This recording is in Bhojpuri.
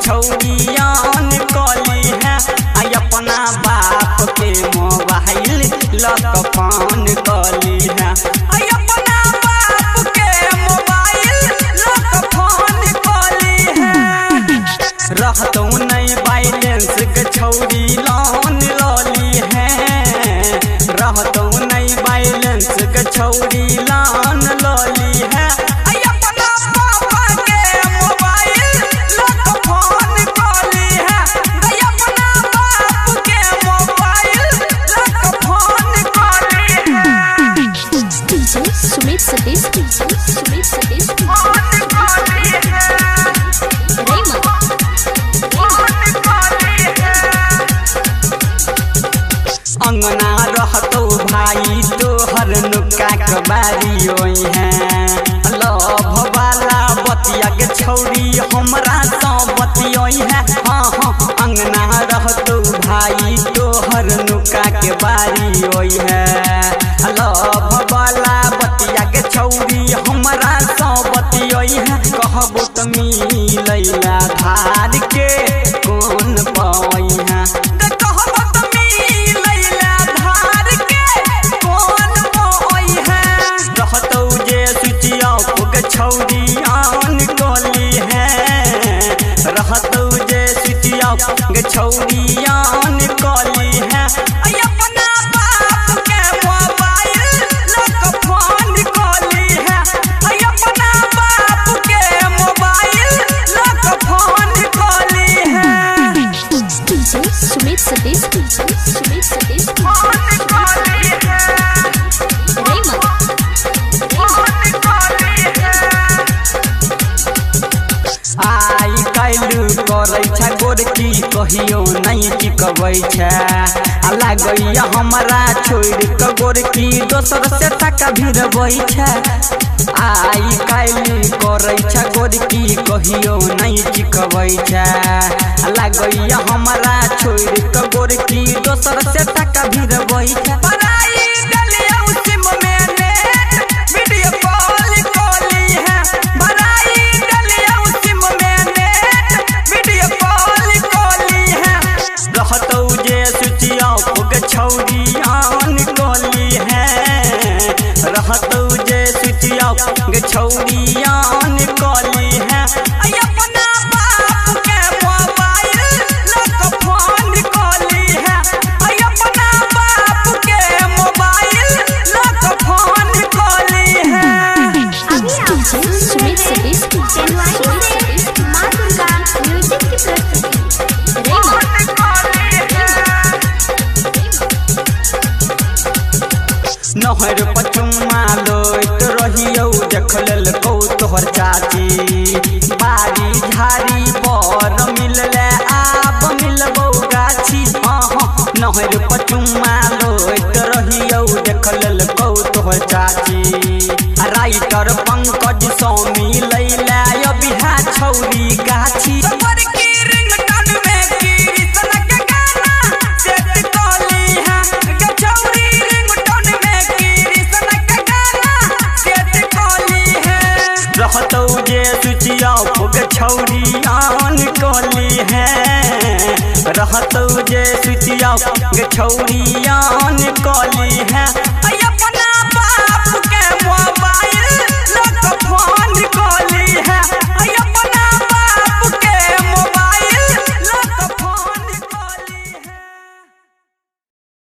छौरियान कली है अपना बाप के मोबाइल लक पान कली है अपना बाप के मोबाइल लक पान कली है रहतो नहीं बैलेंस के छौरी लोन लली है रहतो नहीं बैलेंस के छौरी लोन लली है अपना पापा के मोबाइल लक फोन कली है अपना बाप के मोबाइल लक फोन कली है सुमित सतीश फोन कली है अंगना रहतो भाई तोहर नुका कबारी होई है लव वाला बतिया के छौरी हमरा तो बतियोई है हाँ अंगना रहतो भाई तोहर नुका के बारी होई है लव वाला बतिया के छौरी हमरा तो बतियोई है कहबो त मिलैला धार के कौन पाई है छौरियान कली है रहतो जे सुतिया छौरियान कली है अपना बाप के मोबाइल लक फोन कली है अपना बाप के मोबाइल लक फोन कली है सुमित सतीश फोन कली है आई कालू करे छ गोरकी कहियो नहीं टिकबै छ लागैया हमरा छोड़ के गोरकी दोसर से टका भिड़बै छ आई कालू करे छ गोरकी कहियो नहीं टिकबै छ लागैया हमरा छोड़ के गोरकी दोसर से टका भिड़बै छ पराई गलिया सिम में नेट वीडियो कॉल कली है पराई गलिया सिम में नेट वीडियो कॉल कली है रहतो जे सुचिया के छौरियान कली है रहतो जे सुचिया के छौरियान कली है अपना बाप के मोबाइल लक फोन कली है अपना बाप के मोबाइल लक फोन कली है सुमित सतीश माँ दुर्गा म्यूजिक की प्रस्तुति नहर पचुमा लोट रहियो देख लेलकौ तोहर चाची बारी झाड़ी पर मिलले आब मिलबौ गाछी नहर पचुमा लोट रहियो देख लेलकौ तोहर चाची राइटर पंकज स्वामी लैला बिहा छौरी गाछी रहतो जे सुचिया छौरियान कली है रहतो जे सुचिया छौरियान कली है